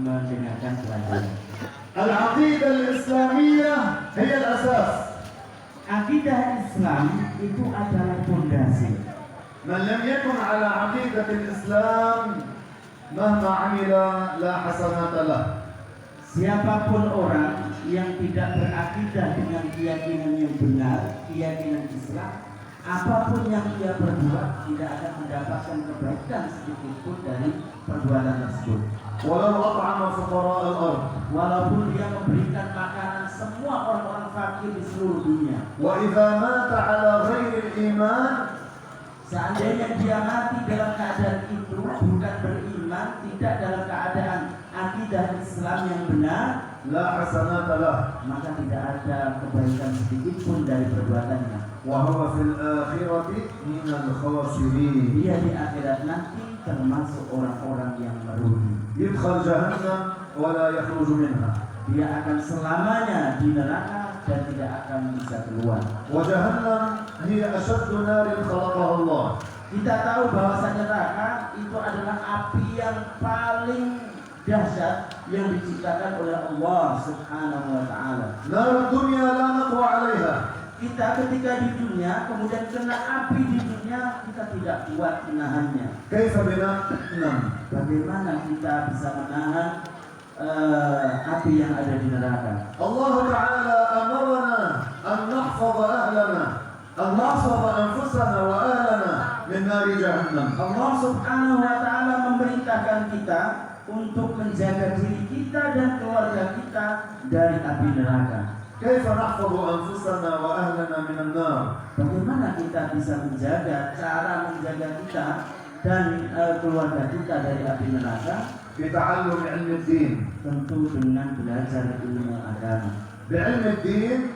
mendengarkan pelajaran. Al-aqidah al-islamiyah hiya al-asas. Akidah Islam itu adalah fondasi. Man lam yakun ala aqidah al-islam mahma amila la hasanata lah. Siapapun orang yang tidak berakidah dengan keyakinan yang benar, keyakinan Islam, apapun yang dia perbuat tidak akan mendapatkan kebaikan sedikit pun dari perbuatan tersebut. Walau at'ama fuqara al-ard. Walaupun dia memberikan makanan semua orang-orang fakir di seluruh dunia. Wa idza mata ala ghairi al-iman, Seandainya dia mati dalam keadaan itu bukan beriman, tidak dalam keadaan akidah Islam yang benar, la hasanata lah. maka tidak ada kebaikan sedikit pun dari perbuatannya. Wa huwa fil akhirati min al-khasirin. Dia di akhirat nanti termasuk orang-orang yang merugi. Yudkhal jahannam wa la yakhruju minha. Dia akan selamanya di neraka dan tidak akan bisa keluar. Wa jahannam hiya ashaddu narin khalaqaha Allah. Kita tahu bahwasanya neraka itu adalah api yang paling dahsyat yang diciptakan oleh Allah Subhanahu wa taala. Narud dunya la naqwa 'alaiha. Kita ketika di dunia kemudian kena api di dunia, kita tidak kuat menahannya. Kaifa bina? Nam. Bagaimana kita bisa menahan api yang ada di neraka? Allah Ta'ala amarna an nahfaza ahlana, an nahfaza anfusana wa ahlana min nari jahannam. Allah Subhanahu wa taala memerintahkan kita untuk menjaga diri kita dan keluarga kita dari api neraka. Kaifa nahfazu anfusana wa ahlana min an-nar? Bagaimana kita bisa menjaga, cara menjaga kita dan keluarga kita dari api neraka? Bita'allum 'ilm ad-din. Tentu dengan belajar ilmu agama. Bi'ilm ad-din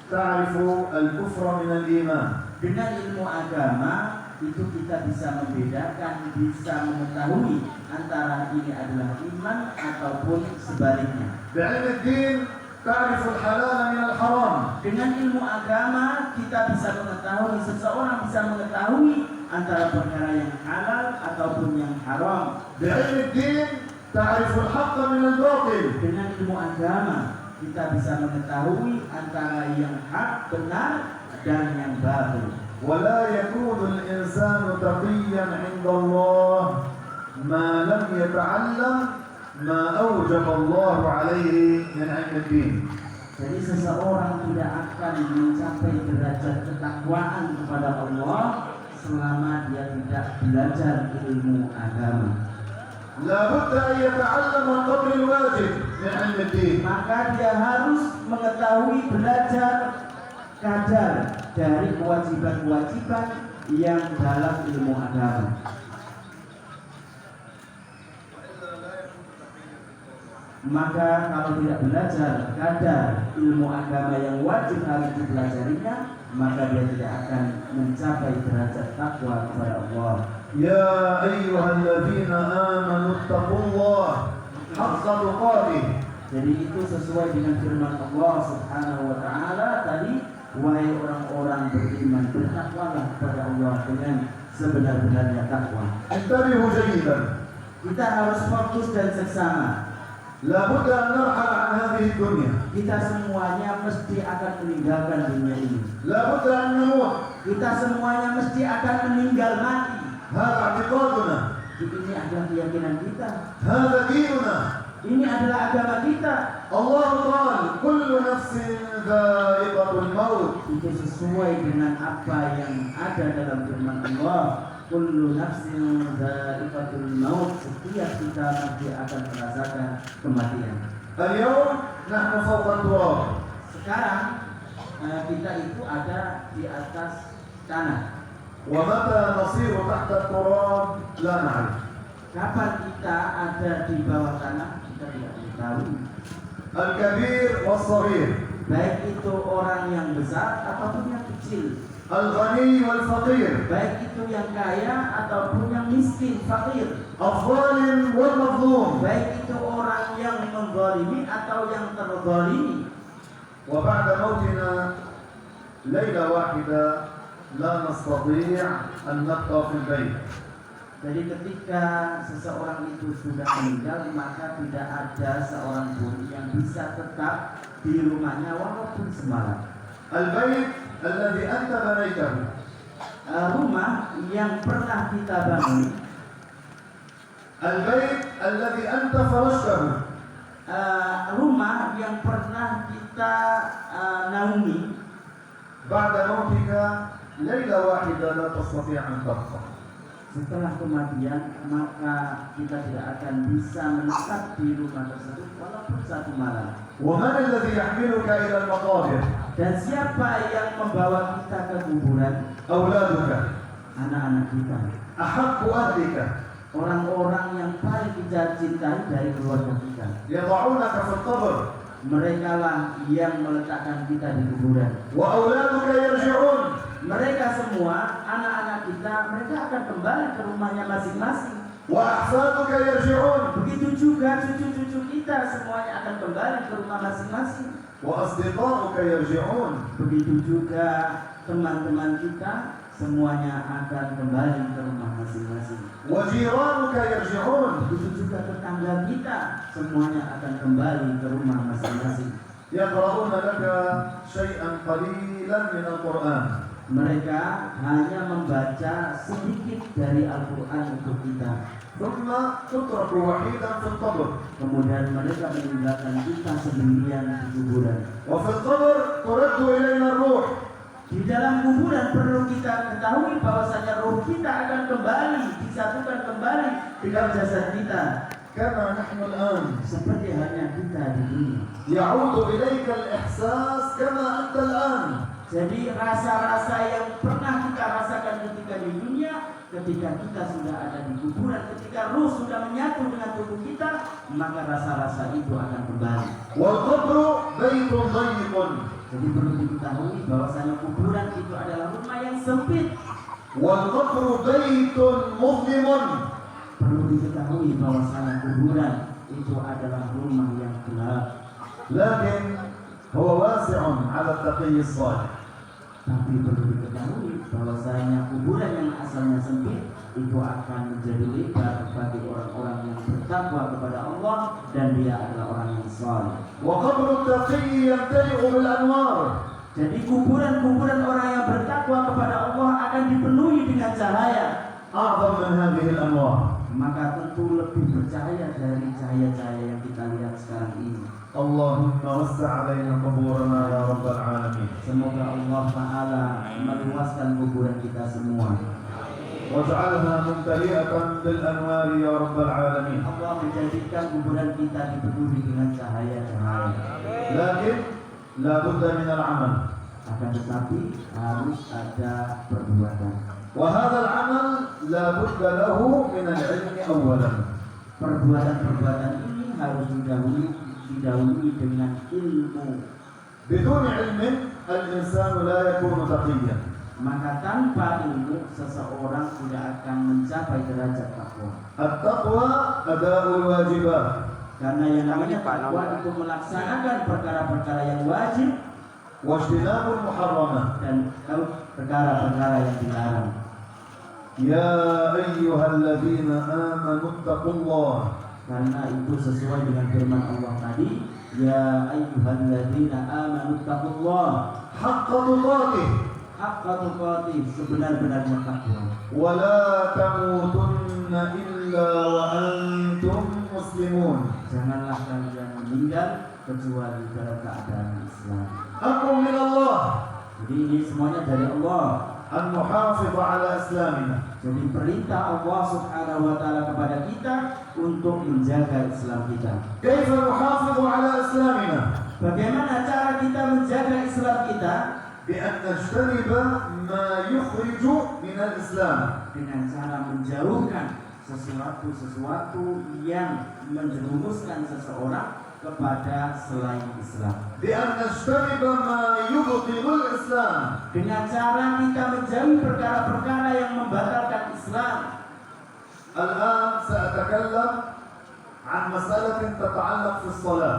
ta'rifu al-kufra min al-iman. Dengan ilmu agama itu kita bisa membedakan, bisa mengetahui antara ini adalah iman ataupun sebaliknya. Bi'ilm ad-din ta'rifu al-halal min al-haram. Dengan ilmu agama kita bisa mengetahui, seseorang bisa mengetahui antara perkara yang halal ataupun yang haram. Bi'ilm ad-din ta'rifu al-haqq min al-batil. Dengan ilmu agama kita bisa mengetahui antara yang hak benar dan yang batil. ولا يكون الإنسان تقيا عند الله ما لم يتعلم ما أوجب الله عليه من علم الدين. Jadi seseorang tidak akan mencapai derajat ketakwaan kepada Allah selama dia tidak belajar ilmu agama. لا بد أن يتعلم القدر الواجب من علم الدين. Maka dia harus mengetahui, belajar kadar dari kewajiban-kewajiban yang dalam ilmu agama. Maka kalau tidak belajar kadar ilmu agama yang wajib harus dipelajarinya, maka dia tidak akan mencapai derajat takwa kepada Allah. يا أيها الذين آمنوا اتقوا الله حق تقاته. Jadi itu sesuai dengan firman Allah Subhanahu wa taala tadi, wahai orang-orang beriman, bertakwalah kepada Allah dengan sebenar-benarnya takwa. انتبهوا جيدا. Kita harus fokus dan seksama. لا بد أن نرحل عن هذه الدنيا. Kita semuanya mesti akan meninggalkan dunia ini. لا بد أن نموت. Kita semuanya mesti akan meninggal mati. هذا اعتقادنا. Ini adalah keyakinan kita. هذا ديننا. Ini adalah agama kita. Allah قال كل نفس ذائقة الموت. Itu sesuai dengan apa yang ada dalam firman Allah. Kullu nafsin dha'iqatul maut. Setiap kita nanti akan merasakan kematian. اليوم نحن فوق التراب. Sekarang kita itu ada di atas tanah. ومتى نصير تحت التراب لا نعرف. Kapan kita ada di bawah tanah kita tidak tahu. الكبير والصغير. Baik itu orang yang besar ataupun yang kecil. الغني والفقير. Baik itu yang kaya ataupun yang miskin, fakir. الظالم والمظلوم. Baik itu orang yang menzalimi atau yang terzalimi. وبعد موتنا ليلة واحدة لا نستطيع أن نبقى في البيت. Jadi ketika seseorang itu sudah meninggal, maka tidak ada seorang pun yang bisa tetap di rumahnya walaupun semalam. البيت الذي أنت بنيته Rumah yang pernah kita bangun, البيت الذي أنت فرشته rumah yang pernah kita naungi, بعد موتك ليلة واحدة لا تستطيع أن تبقى. setelah kematian maka kita tidak akan bisa menetap di rumah tersebut walaupun satu malam. ومن الذي يحملك إلى المقابر؟ Dan siapa yang membawa kita ke kuburan? أولادك، Anak-anak kita, أحب أهلك، orang-orang yang paling kita cintai dari keluarga kita. يضعونك في القبر، Mereka lah yang meletakkan kita di kuburan. وأولادك يرجعون، Mereka semua, anak-anak kita, mereka akan kembali ke rumahnya masing-masing. وأحفادك يرجعون، Begitu juga cucu-cucu kita semuanya akan kembali ke rumah masing-masing. وأصدقاؤك يرجعون، Begitu juga teman-teman kita semuanya akan kembali ke rumah masing-masing. وجيرانك يرجعون. Begitu juga tetangga kita semuanya akan kembali ke rumah masing-masing. يقرؤون لك شيئا قليلا من القرآن، Mereka hanya membaca sedikit dari Al-Quran untuk kita. ثم تترك وحيدا في القبر، Kemudian mereka meninggalkan kita sendirian di kuburan. وفي القبر ترد إلينا الروح. Di dalam kuburan perlu kita ketahui bahwasanya roh kita akan kembali, disatukan kembali dengan jasad kita. كما نحن الآن Seperti hanya kita di dunia. يعود إليك الإحساس كما أنت الآن. Jadi rasa-rasa yang pernah kita rasakan ketika di dunia, ketika kita sudah ada di kuburan, ketika ruh sudah menyatu dengan tubuh kita, maka rasa-rasa itu akan kembali. والقبر بيت ضيق، Jadi perlu diketahui bahwasanya kuburan itu adalah rumah yang sempit. والقبر بيت مظلم، Perlu diketahui bahwasanya kuburan itu adalah rumah yang gelap. لكن هو واسع على التقي الصالح. Tapi perlu diketahui bahwasanya kuburan yang asalnya sempit itu akan menjadi lebar bagi orang-orang yang bertakwa kepada Allah dan dia adalah orang yang saleh. وقبر التقي يمتلئ بالأنوار، Jadi kuburan-kuburan orang yang bertakwa kepada Allah akan dipenuhi dengan cahaya. أعظم من هذه الأنوار. Maka tentu lebih bercahaya dari cahaya-cahaya yang kita lihat sekarang ini. اللهم وسع علينا قبورنا يا رب العالمين، Semoga Allah Ta'ala meluaskan kuburan kita semua. واجعلها ممتلئة بالأنوار يا رب العالمين. Allah menjadikan kuburan kita dipenuhi dengan cahaya-cahaya. لكن لا بد من العمل، Akan tetapi harus ada perbuatan. وهذا العمل لا بد له من العلم أولا. Perbuatan-perbuatan ini harus didahului dengan ilmu. بدون علم الإنسان لا يكون تقيا. Maka tanpa ilmu seseorang tidak akan mencapai derajat takwa. التقوى أداء الواجبات، Karena yang namanya takwa itu melaksanakan perkara-perkara yang wajib واجتناب المحرمات. dan perkara-perkara yang dilarang. يا أيها الذين آمنوا اتقوا الله. Karena itu sesuai dengan firman Allah tadi, ya ayyuhalladzina amanu taqullah حق تقاته haqqa tuqatih, sebenar-benarnya takwa. ولا تموتن إلا وأنتم مسلمون. Janganlah kalian meninggal kecuali dalam keadaan Islam. أمر من الله Jadi ini semuanya dari Allah. أن نحافظ على إسلامنا. Jadi perintah Allah Subhanahu wa taala kepada kita untuk menjaga Islam kita. كيف نحافظ على إسلامنا؟ Bagaimana cara kita menjaga Islam kita? بأن نجتنب ما يخرج من الإسلام. Dengan cara menjauhkan sesuatu yang menjerumuskan seseorang kepada selain Islam. بأن نجتنب ما يبطل الإسلام. Dengan cara kita menjauhi perkara-perkara yang membatalkan Islam. الآن سأتكلم عن مسألة تتعلق في الصلاة.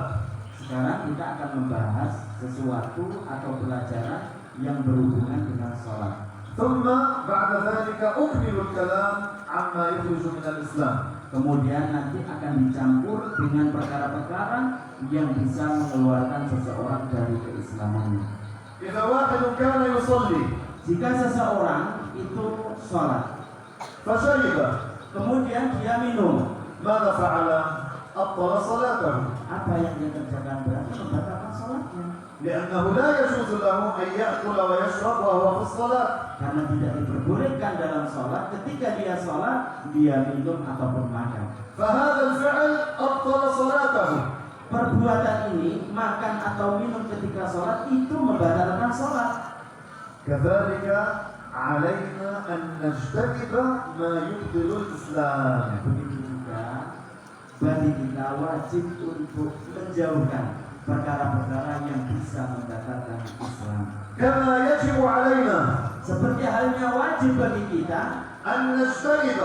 Sekarang kita akan membahas sesuatu atau pelajaran yang berhubungan dengan sholat. ثم بعد ذلك أكمل الكلام عما يخرج من الإسلام. Kemudian nanti akan dicampur dengan perkara-perkara yang bisa mengeluarkan seseorang dari keislamannya. إذا واحد كان يصلي Jika seseorang itu sholat, فشرب kemudian dia minum, ماذا فعل؟ أبطل صلاته apa yang dia kerjakan berarti membatalkan sholatnya. لأنه لا يجوز له أن يأكل ويشرب وهو في الصلاة. Karena tidak diperbolehkan dalam sholat, ketika dia sholat, dia minum ataupun makan. فهذا الفعل أبطل صلاته. Perbuatan ini, makan atau minum ketika sholat, itu membatalkan sholat. كذلك علينا أن نجتنب ما يبطل الإسلام. Begitu juga bagi kita wajib untuk menjauhkan perkara-perkara yang bisa membatalkan Islam. كما يجب علينا Seperti halnya wajib bagi kita أن نجتنب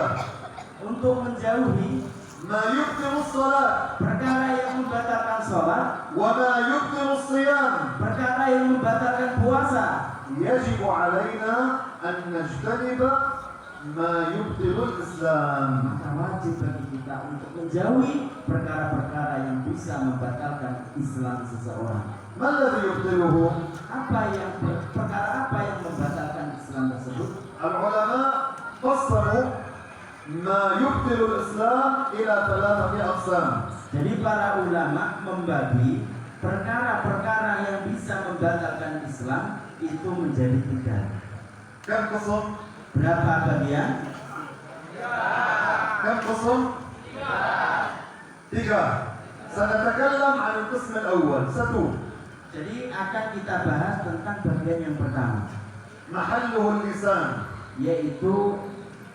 untuk menjauhi ما يبطل الصلاة perkara yang membatalkan sholat, وما يبطل الصيام. perkara yang membatalkan puasa. يجب علينا أن نجتنب ما يبطل الإسلام. Maka wajib bagi kita untuk menjauhi perkara-perkara yang bisa membatalkan Islam seseorang. ما الذي يبطله؟ Perkara apa yang membatalkan Islam tersebut? العلماء قسموا ما يبطل الإسلام إلى 3 أقسام. Jadi para ulama membagi perkara-perkara yang bisa membatalkan Islam itu menjadi 3. كم قسم؟ Berapa bagian? كم قسم؟ 3. سنتكلم عن القسم الأول. Jadi akan kita bahas tentang bagian yang pertama, محله اللسان، yaitu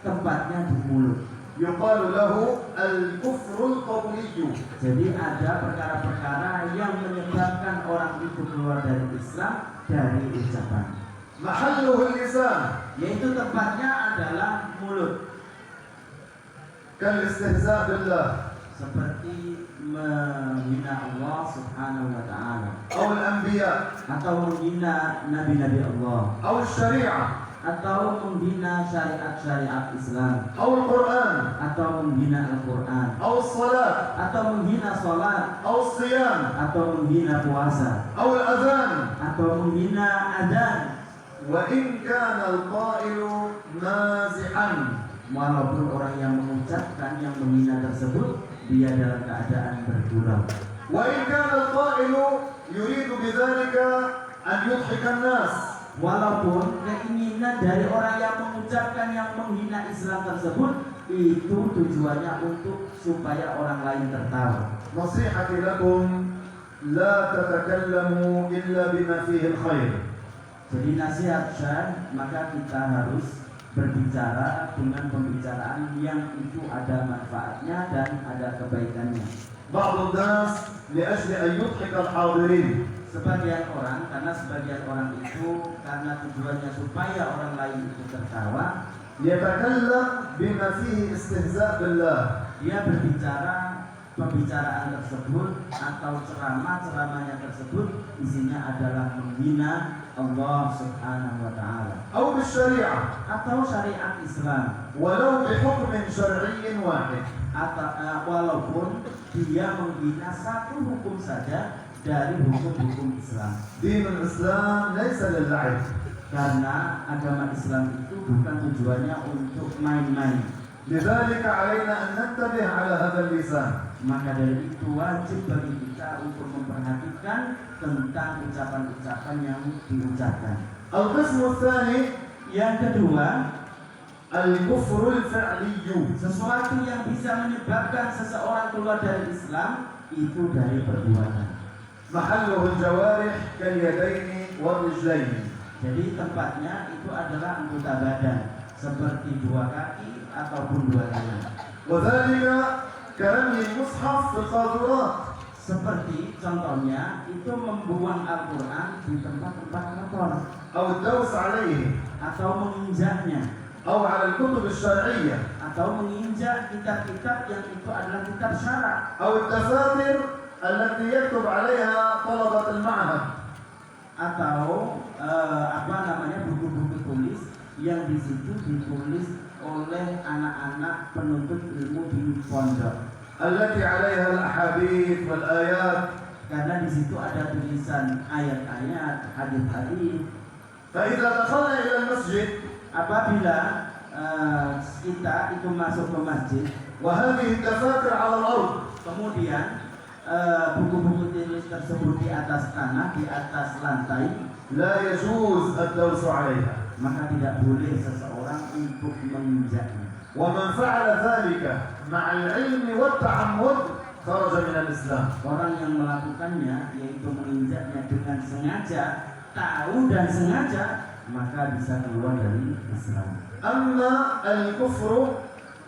tempatnya di mulut. يقال له الكفر القولي. Jadi ada perkara-perkara yang menyebabkan orang itu keluar dari Islam dari ucapan. محله اللسان Yaitu tempatnya adalah mulut. كالاستهزاء بالله Seperti menghina Allah Subhanahu wa taala, أو الأنبياء atau menghina nabi-nabi Allah, أو الشريعة atau menghina syariat-syariat Islam, أو القرآن atau menghina Al-Qur'an, أو الصلاة atau menghina salat, أو الصيام atau menghina puasa, أو الأذان. atau menghina adzan. وإن كان القائل مازحا، Walaupun orang yang mengucapkan yang menghina tersebut dia dalam keadaan bergurau. وإن كان القائل يريد بذلك أن يضحك الناس. Walaupun keinginan dari orang yang mengucapkan yang menghina Islam tersebut itu tujuannya untuk supaya orang lain tertawa. نصيحتي لكم لا تتكلموا إلا بما فيه الخير. Jadi nasihat saya, maka kita harus berbicara dengan pembicaraan yang itu ada manfaatnya dan ada kebaikannya. بعض الناس لأجل أن يضحك الحاضرين Sebagian orang, karena sebagian orang itu karena tujuannya supaya orang lain itu tertawa, يتكلم بما فيه استهزاء بالله. dia berbicara pembicaraan tersebut atau ceramahnya tersebut isinya adalah menghina Allah Subhanahu wa taala أو بالشريعة atau syariat Islam, ولو بحكم شرعي واحد. atau walaupun dia menghina satu hukum saja dari hukum-hukum Islam. دين الإسلام ليس للعب. Karena agama Islam itu bukan tujuannya untuk main-main. لذلك علينا أن ننتبه على هذا اللسان. Maka dari itu wajib bagi kita untuk memperhatikan tentang ucapan-ucapan yang diucapkan. القسم الثاني Yang kedua, الكفر الفعلي. sesuatu yang bisa menyebabkan seseorang keluar dari Islam itu dari perbuatan. محله الجوارح كاليدين والرجلين. Jadi tempatnya itu adalah anggota badan, seperti 2 kaki ataupun 2 tangan. وذلك كرمي المصحف في القاذورات. Seperti contohnya itu membuang Al-Quran di tempat-tempat kotor, أو الدوس عليه، atau menginjaknya, أو على الكتب الشرعية، atau menginjak kitab-kitab yang itu adalah kitab syara, أو الدفاتر التي يكتب عليها طلبة المعهد. atau buku-buku tulis yang di situ ditulis oleh anak-anak penuntut ilmu di pondok. التي عليها الأحاديث والآيات. Karena di situ ada tulisan ayat-ayat, hadis-hadis. فإذا دخلنا إلى المسجد Apabila kita itu masuk ke masjid, وهذه الدفاتر على الأرض، kemudian buku-buku tulis tersebut di atas tanah, di atas lantai, لا يجوز الدوس عليها. maka tidak boleh seseorang untuk menginjaknya. ومن فعل ذلك مع العلم والتعمد خرج من الإسلام. Orang yang melakukannya, yaitu menginjaknya dengan sengaja, tahu dan sengaja, maka bisa keluar dari Islam. أما الكفر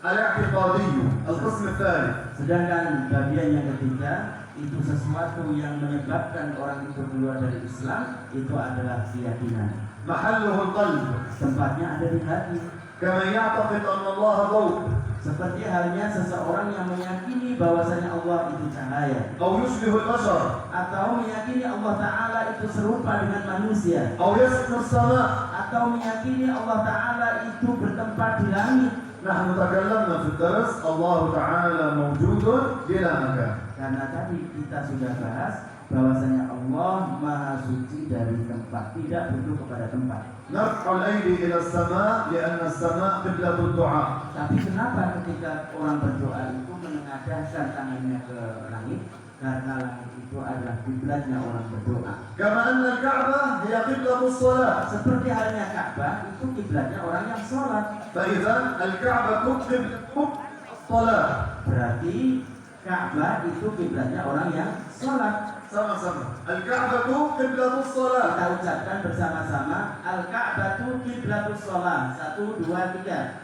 الاعتقادي القسم الثالث، Sedangkan bagian yang ketiga, itu sesuatu yang menyebabkan orang itu keluar dari Islam, itu adalah keyakinan. محله القلب، Tempatnya ada di hati. كما يعتقد أن الله ضوء Seperti halnya seseorang yang meyakini bahwasanya Allah itu cahaya, أو يشبه البشر atau meyakini Allah Ta'ala itu serupa dengan manusia, أو يسكن السماء. atau meyakini Allah Ta'ala itu bertempat di langit. نحن تكلمنا في الدرس الله تعالى موجود بلا مكان. Karena tadi kita sudah bahas bahwasanya Allah Maha Suci dari tempat, tidak butuh kepada tempat. نرفع الأيدي إلى السماء لأن السماء قبلة الدعاء. Tapi kenapa ketika orang berdoa itu menengadahkan tangannya ke langit? Karena langit itu adalah kiblatnya orang berdoa. كما أن الكعبة هي قبلة الصلاة. Seperti halnya Ka'bah itu kiblatnya orang yang sholat. فإذا الكعبة قبلة الصلاة. Berarti Ka'bah itu kiblatnya orang yang sholat. sama-sama. Al-Ka'batu qiblatus shalah. Kita ucapkan bersama-sama, Al-Ka'batu qiblatus shalah. 1, 2, 3.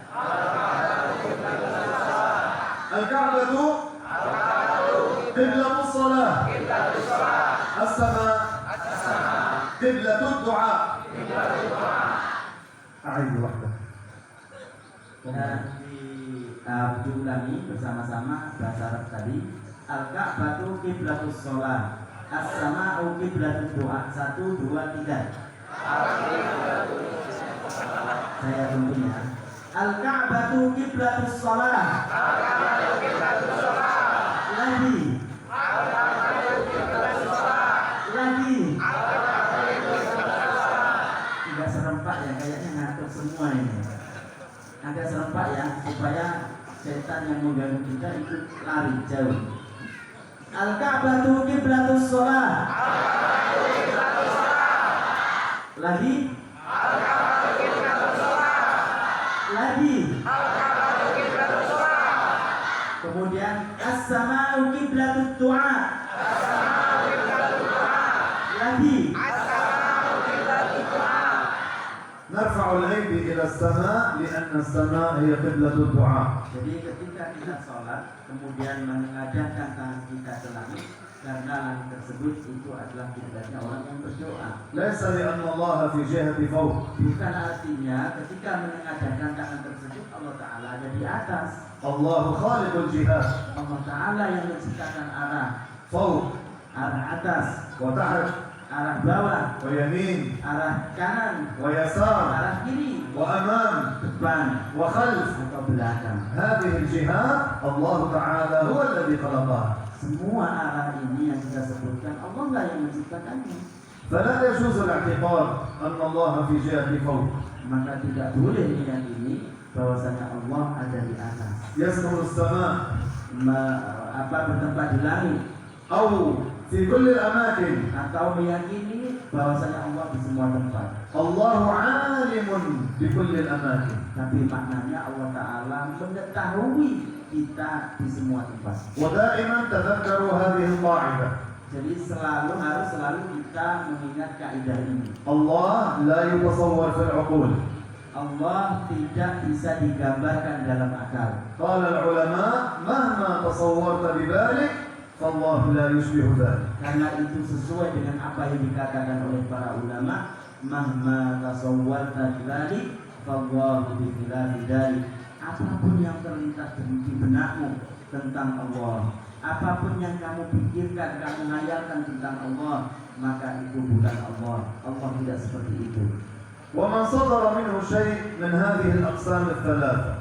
Al-Ka'batu qiblatus shalah. As-sama qiblatud du'a. A'id wahdah. Diulangi bersama-sama bahasa Arab tadi. Al-Ka'batu qiblatus shalah. As-sama'u qiblatud du'a. 1, 2, 3. Saya tunggu ya. Al-Ka'batu qiblatus shalah. Lagi. Tidak serempak ya, kayaknya ngantuk semua ini. Agak serempak ya, supaya setan yang mengganggu kita itu lari jauh. Al-Ka'batu qiblatus shalah. Lagi. Lagi. Kemudian as-sama'u qiblatud du'a. Lagi. نرفع الأيدي إلى السماء لأن السماء هي قبلة الدعاء. Jadi ketika kita sholat, kemudian menengadahkan tangan kita ke langit, karena langit tersebut itu adalah kiblatnya orang yang berdoa. ليس لأن الله في جهة فوق. Bukan artinya ketika menengadahkan tangan tersebut Allah Ta'ala ada di atas. الله خالق الجهات. Allah Ta'ala yang menciptakan arah فوق arah atas, وتحت arah bawah, ويمين arah kanan, ويسار arah kiri, وأمام depan, وخلف. atau belakang. هذه الجهات الله تعالى هو الذي خلقها. Semua arah ini yang kita sebutkan Allah lah yang menciptakannya. فلا يجوز الاعتقاد أن الله في جهة فوق. Maka tidak boleh meyakini bahwasanya Allah ada di atas. يسكن السماء Bertempat di langit, أو في كل الأماكن. atau meyakini bahwasanya Allah di semua tempat. الله عالم بكل الأماكن. Tapi maknanya Allah Ta'ala mengetahui kita di semua tempat. ودائما تذكروا هذه القاعدة. Jadi harus selalu kita mengingat kaidah ini. الله لا يتصور في العقول. Allah tidak bisa digambarkan dalam akal. قال العلماء مهما تصورت بذلك فالله لا يشبه ذلك. Karena itu sesuai dengan apa yang dikatakan oleh para ulama, mahma tasawwarta dzalik fallahu bi khilafi dzalik. Apapun yang terlintas di benakmu tentang Allah, apapun yang kamu pikirkan, kamu hayalkan tentang Allah, maka itu bukan Allah. Allah tidak seperti itu. ومن صدر منه شيء من هذه الأقسام الثلاثة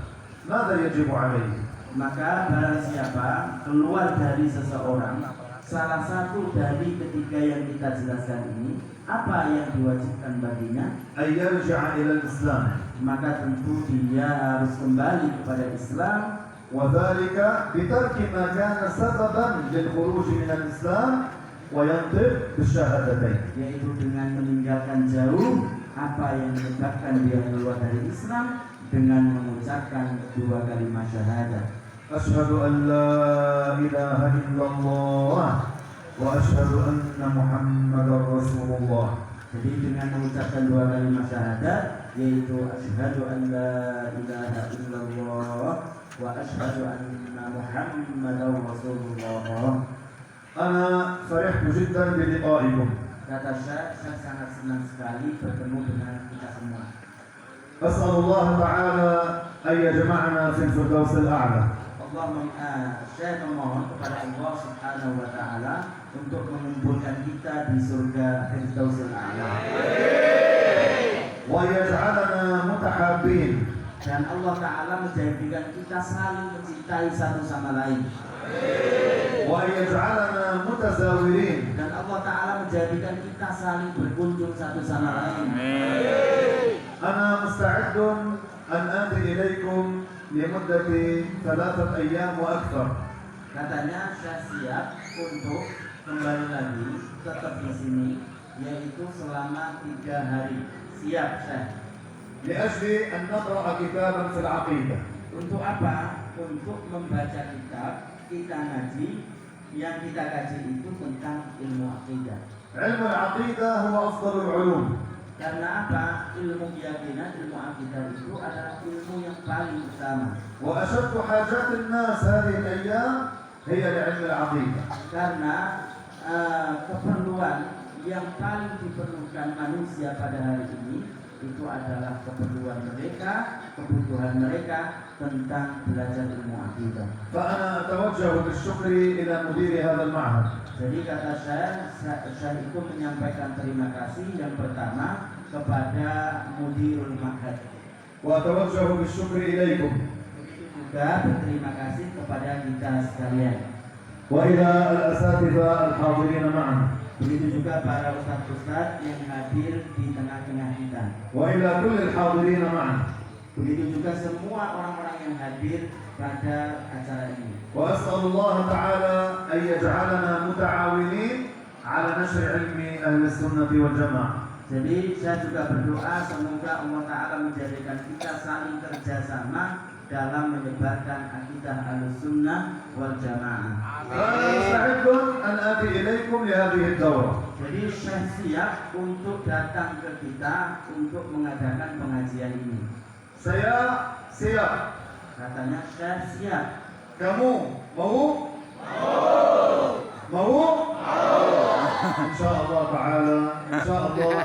ماذا يجب عليه؟ Maka barang siapa keluar dari seseorang salah satu dari ketiga yang kita jelaskan ini, apa yang diwajibkan baginya? أن يرجع إلى الإسلام Maka tentu dia harus kembali kepada Islam, وذلك بترك ما كان سببا للخروج من الإسلام وينطق بالشهادتين yaitu dengan meninggalkan jauh apa yang menyebabkan dia keluar dari Islam dengan mengucapkan dua kalimat syahadat. أشهد أن لا إله إلا الله وأشهد أن محمدا رسول الله. Jadi dengan mengucapkan dua kalimat syahadat, yaitu asyhadu an la ilaha illallah wa asyhadu anna muhammadar rasulullah. أنا فرحت جدا بلقائكم. Kata saya sangat senang sekali bertemu dengan kita semua. أسأل الله تعالى أن يجمعنا في الفردوس الأعلى. Saya memohon kepada Allah Subhanahu wa taala untuk mengumpulkan kita di surga Firdausil A'la. ويجعلنا متحابين. Dan Allah taala menjadikan kita saling mencintai satu sama lain. ويجعلنا متزاورين. Dan Allah taala menjadikan kita saling berkunjung satu sama lain. أنا مستعد أن آتي إليكم لمدة 3 أيام وأكثر. Katanya saya siap untuk kembali lagi tetap di sini, yaitu selama 3 hari. Siap saya. لأجل أن نقرأ كتابا في العقيدة. Untuk apa? Untuk membaca kitab, kita ngaji. Yang kita kaji itu tentang ilmu akidah. علم العقيدة هو أفضل العلوم. Karena apa? Ilmu keyakinan, ilmu akidah itu adalah ilmu yang paling utama. وأشد حاجات الناس هذه الأيام هي لعلم العقيدة. Karena keperluan yang paling diperlukan manusia pada hari ini itu adalah keperluan mereka, kebutuhan mereka tentang belajar ilmu akidah. فأنا أتوجه بالشكر إلى مدير هذا المعهد. Jadi kata saya itu menyampaikan terima kasih yang pertama kepada Mudirul Ma'had. وأتوجه بالشكر إليكم. Juga berterima kasih kepada kita sekalian. وإلى الأساتذة الحاضرين معنا. Begitu juga para ustadz-ustadz yang hadir di tengah-tengah kita. وإلى كل الحاضرين معنا. Begitu juga semua orang-orang yang hadir pada acara ini. وأسأل الله تعالى أن يجعلنا متعاونين على نشر علم أهل السنة والجماعة. Jadi saya juga berdoa semoga Allah Ta'ala menjadikan kita saling kerjasama dalam menyebarkan akidah Ahlussunnah wal Jamaah. أنا مستعد أن آتي إليكم لهذه الدورة. Jadi saya siap untuk datang ke kita untuk mengadakan pengajian ini. Saya siap. Katanya saya siap. Kamu mau? Mau? إن شاء الله تعالى إن شاء الله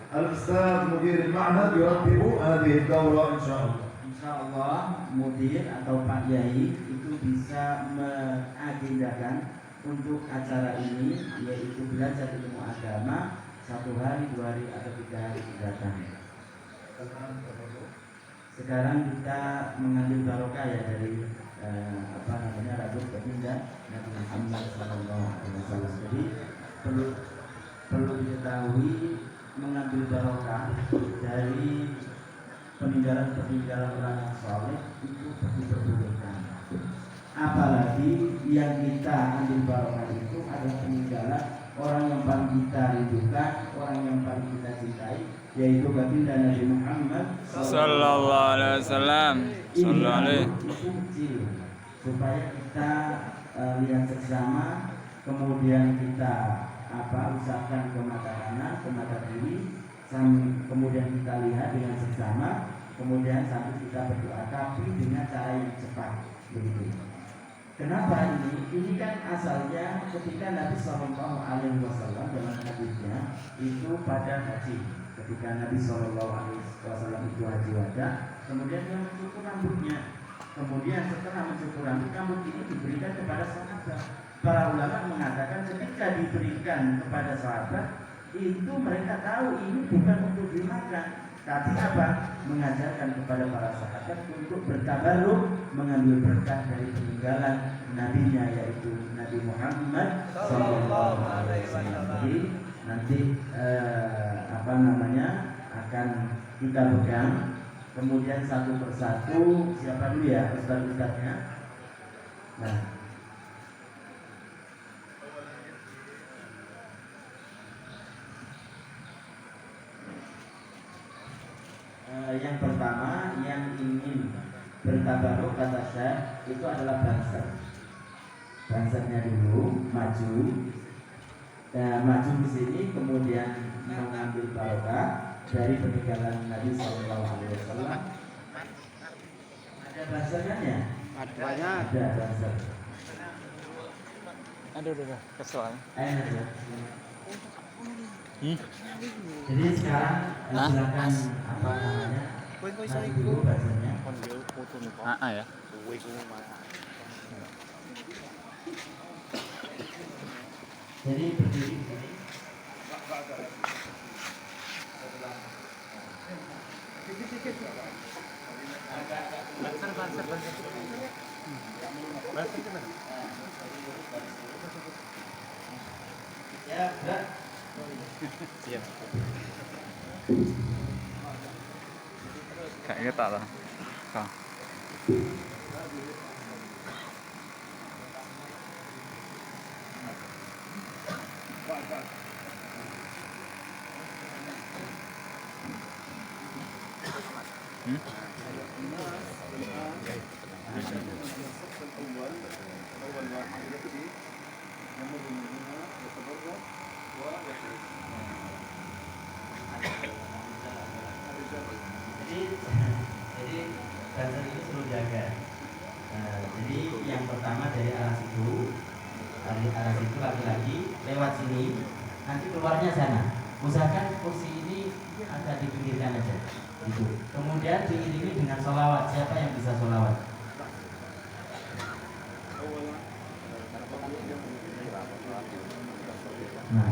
الأستاذ مدير المعهد يرتب هذه الدورة إن شاء الله. Insya Allah mudir atau Pak Yai itu bisa mengagendakan untuk acara ini, yaitu belajar ilmu agama 1 hari, 2 hari atau 3 hari mendatang. Sekarang kita mengambil barokah ya dari rambut baginda Nabi Muhammad SAW. Jadi perlu diketahui mengambil barokah dari peninggalan orang yang saleh itu diperbolehkan. Apalagi yang kita ambil barokah itu adalah peninggalan orang yang paling kita rindukan, orang yang paling kita cintai, yaitu baginda Nabi Muhammad Sallallahu Alaihi Wasallam. Supaya kita lihat seksama, kemudian kita usapkan ke mata kanan, ke mata kiri, kemudian kita lihat dengan seksama, kemudian sambil kita berdoa, tapi dengan cara yang cepat, begitu. Kenapa ini? Ini kan asalnya ketika Nabi Shallallahu Alaihi Wasallam dalam hadisnya itu pada haji, ketika Nabi Shallallahu Alaihi Wasallam itu haji wada, kemudian dia mencukur rambutnya. Kemudian setelah mencukur rambut ini diberikan kepada sahabat. Para ulama mengatakan ketika diberikan kepada sahabat itu mereka tahu ini bukan untuk dimakan, sunnah. Tapi apa? Mengajarkan kepada para sahabat untuk bertabaruk, mengambil berkah dari peninggalan nabinya, yaitu Nabi Muhammad Sallallahu Alaihi Wasallam. Jadi nanti akan kita pegang, kemudian satu persatu. Siapa dulu ya ustadz-ustadznya? Nah, yang pertama yang ingin bertabaruk kata Syekh itu adalah banser. Bansernya dulu maju, maju di sini, kemudian mengambil barokah dari peninggalan Nabi Sallallahu Alaihi Wasallam. Ada bansernya ya? Ada banser. Aduh, kesel. Ayo. Jadi sekarang silakan apa namanya? Maju dulu bansernya. Ya. Jadi berdiri di sini. Ya, berat. Iya. Kayaknya tak lah. Kang. Jadi banser ini perlu jaga. Jadi yang pertama dari arah situ laki-laki lewat sini, nanti keluarnya sana. Usahakan kursi ini agak dipinggirkan aja. Gitu. Kemudian diiringi dengan sholawat. Siapa yang bisa sholawat? Nah,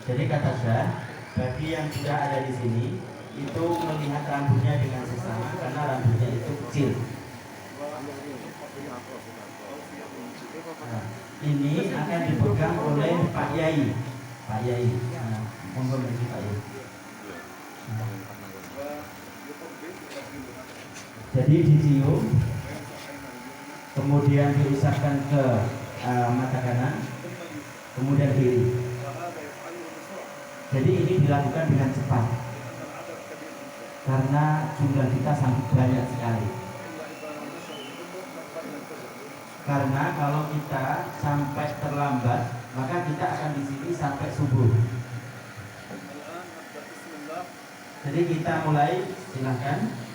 jadi kata Syekh, bagi yang sudah ada di sini itu melihat rambutnya dengan sesama karena rambutnya itu kecil. Nah, ini akan dipegang oleh Pak Yai. Pak Yai. Nah, monggo maju Pak Yai. Nah. Jadi dicium, kemudian diusapkan ke mata kanan, kemudian kiri. Jadi ini dilakukan dengan cepat karena jumlah kita sangat banyak sekali. Karena kalau kita sampai terlambat, maka kita akan di sini sampai subuh. Jadi kita mulai, silahkan.